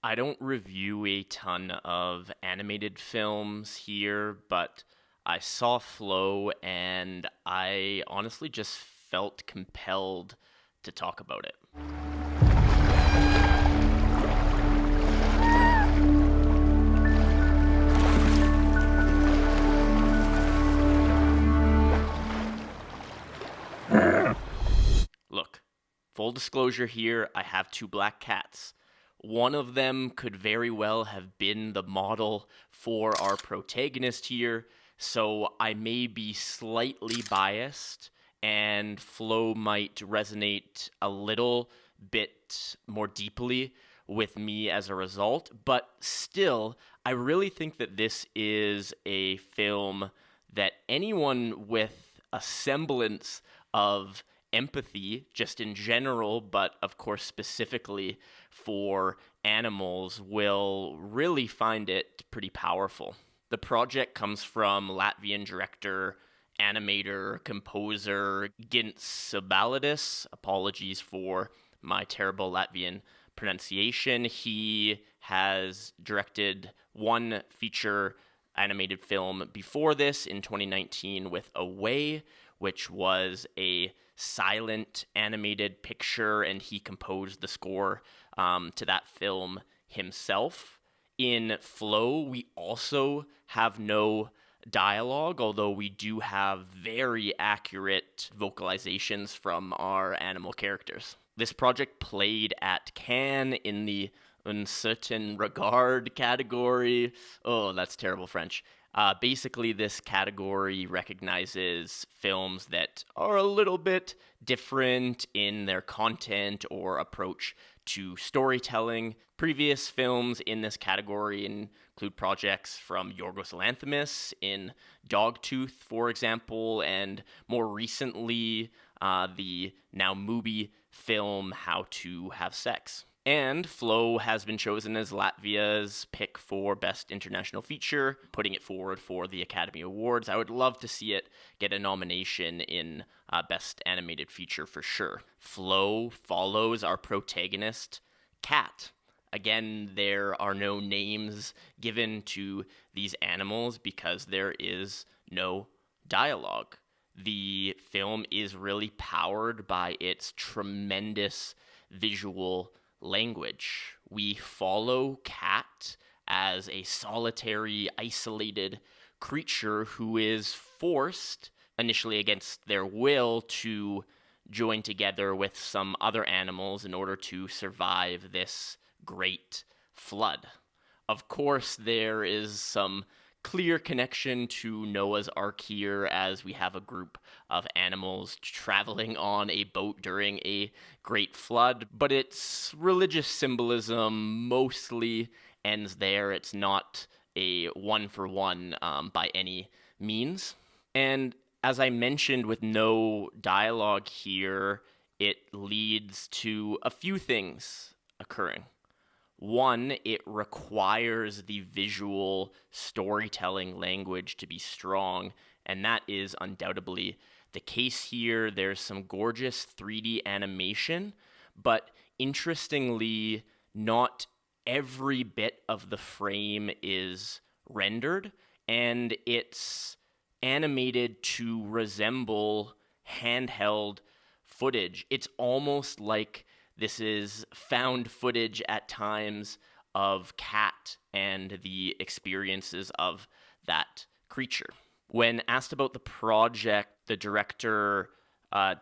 I don't review a ton of animated films here, but I saw Flow and I honestly just felt compelled to talk about it. Look, full disclosure here, I have two black cats. One of them could very well have been the model for our protagonist here, so I may be slightly biased, and Flow might resonate a little bit more deeply with me as a result, but still, I really think that this is a film that anyone with a semblance of empathy, just in general, but of course specifically for animals, will really find it pretty powerful. The project comes from Latvian director, animator, composer Gints Zilbalodis. Apologies for my terrible Latvian pronunciation. He has directed one feature animated film before this in 2019 with Away, which was a silent animated picture, and he composed the score to that film himself. In Flow, we also have no dialogue, although we do have very accurate vocalizations from our animal characters. This project played at Cannes in the uncertain regard category. Oh, that's terrible French. Basically, this category recognizes films that are a little bit different in their content or approach to storytelling. Previous films in this category include projects from Yorgos Lanthimos in Dogtooth, for example, and more recently, the now movie film How to Have Sex. And Flow has been chosen as Latvia's pick for Best International Feature, putting it forward for the Academy Awards. I would love to see it get a nomination in Best Animated Feature for sure. Flow follows our protagonist, Cat. Again, there are no names given to these animals because there is no dialogue. The film is really powered by its tremendous visual language. We follow Cat as a solitary, isolated creature who is forced, initially against their will, to join together with some other animals in order to survive this great flood. Of course, there is some clear connection to Noah's Ark here, as we have a group of animals traveling on a boat during a great flood, but its religious symbolism mostly ends there. It's not a one-for-one by any means. And as I mentioned, with no dialogue here, it leads to a few things occurring. One, it requires the visual storytelling language to be strong, and that is undoubtedly the case here. There's some gorgeous 3D animation, but interestingly, not every bit of the frame is rendered, and it's animated to resemble handheld footage. It's almost like this is found footage at times of Cat and the experiences of that creature. When asked about the project, the director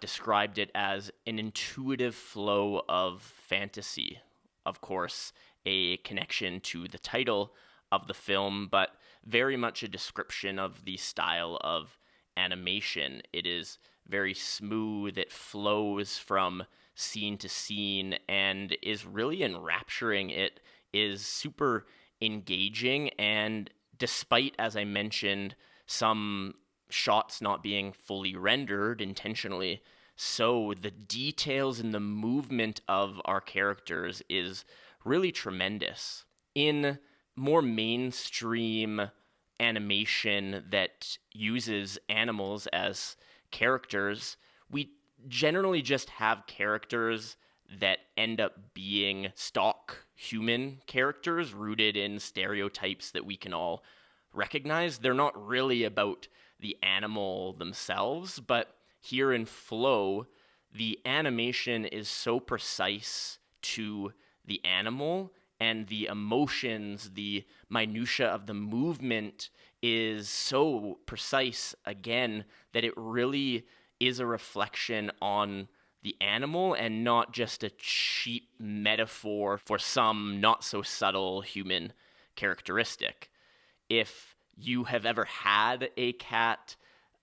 described it as an intuitive flow of fantasy. Of course, a connection to the title of the film, but very much a description of the style of animation. It is very smooth, it flows from scene to scene and is really enrapturing. It is super engaging, and despite, as I mentioned, some shots not being fully rendered intentionally, so the details and the movement of our characters is really tremendous. In more mainstream animation that uses animals as characters, we generally just have characters that end up being stock human characters rooted in stereotypes that we can all recognize. They're not really about the animal themselves, but here in Flow, the animation is so precise to the animal, and the emotions, the minutia of the movement is so precise again that it really is a reflection on the animal and not just a cheap metaphor for some not so subtle human characteristic. If you have ever had a cat,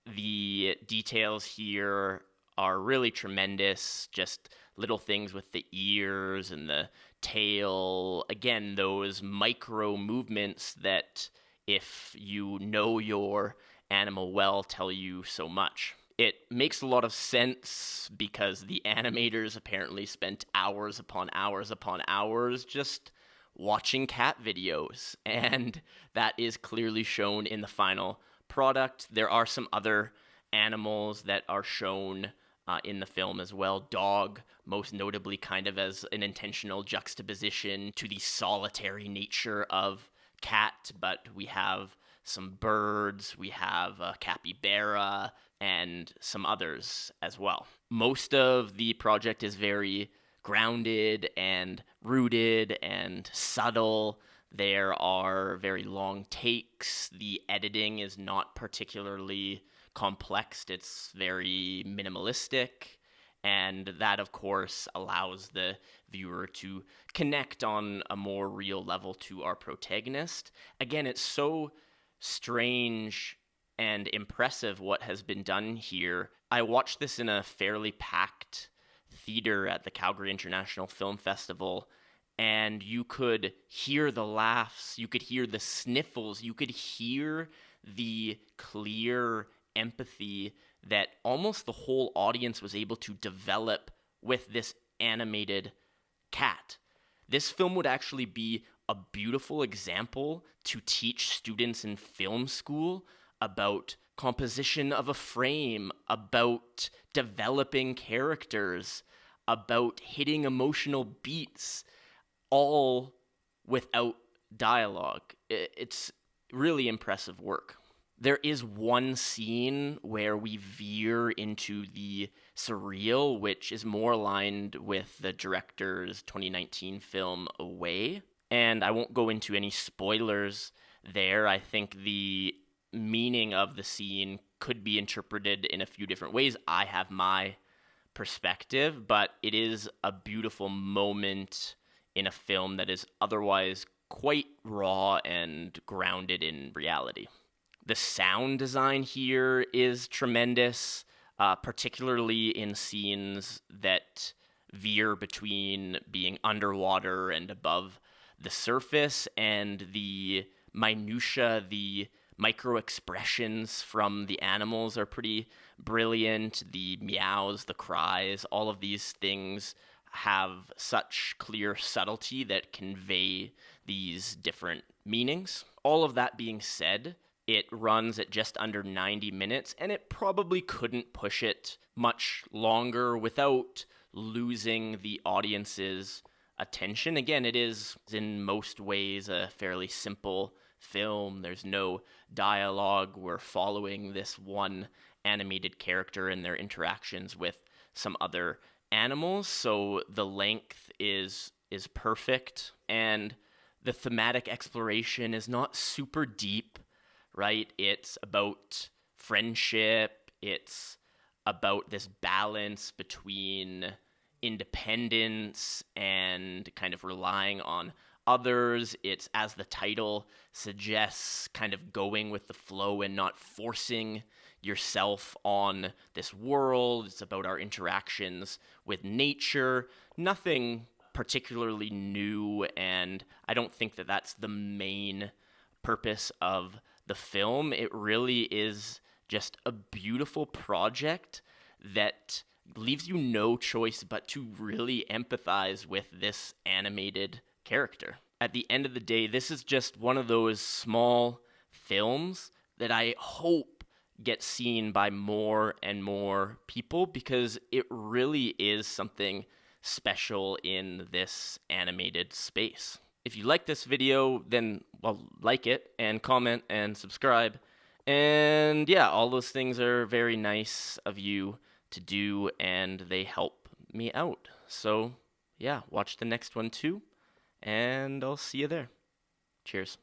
the details here are really tremendous. Just little things with the ears and the tail. Again, those micro movements that, if you know your animal well, tell you so much. It makes a lot of sense because the animators apparently spent hours upon hours upon hours just watching cat videos, and that is clearly shown in the final product. There are some other animals that are shown in the film as well. Dog, most notably, kind of as an intentional juxtaposition to the solitary nature of cat, but we have some birds, we have a capybara, and some others as well. Most of the project is very grounded and rooted and subtle. There are very long takes. The editing is not particularly complex. It's very minimalistic. And that, of course, allows the viewer to connect on a more real level to our protagonist. Again, it's so strange and impressive what has been done here. I watched this in a fairly packed theater at the Calgary International Film Festival, and you could hear the laughs, you could hear the sniffles, you could hear the clear empathy that almost the whole audience was able to develop with this animated cat. This film would actually be a beautiful example to teach students in film school about composition of a frame, about developing characters, about hitting emotional beats, all without dialogue. It's really impressive work. There is one scene where we veer into the surreal, which is more aligned with the director's 2019 film Away. And I won't go into any spoilers there. I think the meaning of the scene could be interpreted in a few different ways. I have my perspective, but it is a beautiful moment in a film that is otherwise quite raw and grounded in reality. The sound design here is tremendous, particularly in scenes that veer between being underwater and above the surface, and the minutia, the micro expressions from the animals are pretty brilliant. The meows, the cries, all of these things have such clear subtlety that convey these different meanings. All of that being said, it runs at just under 90 minutes, and it probably couldn't push it much longer without losing the audience's attention. Again, it is in most ways a fairly simple film. There's no dialogue. We're following this one animated character and their interactions with some other animals, so the length is perfect, and the thematic exploration is not super deep, right? It's about friendship. It's about this balance between independence and kind of relying on others. It's, as the title suggests, kind of going with the flow and not forcing yourself on this world. It's about our interactions with nature. Nothing particularly new, and I don't think that that's the main purpose of the film. It really is just a beautiful project that leaves you no choice but to really empathize with this animated character. At the end of the day, this is just one of those small films that I hope gets seen by more and more people, because it really is something special in this animated space. If you like this video, then, well, like it and comment and subscribe. And yeah, all those things are very nice of you to do, and they help me out. So yeah, watch the next one too, and I'll see you there. Cheers.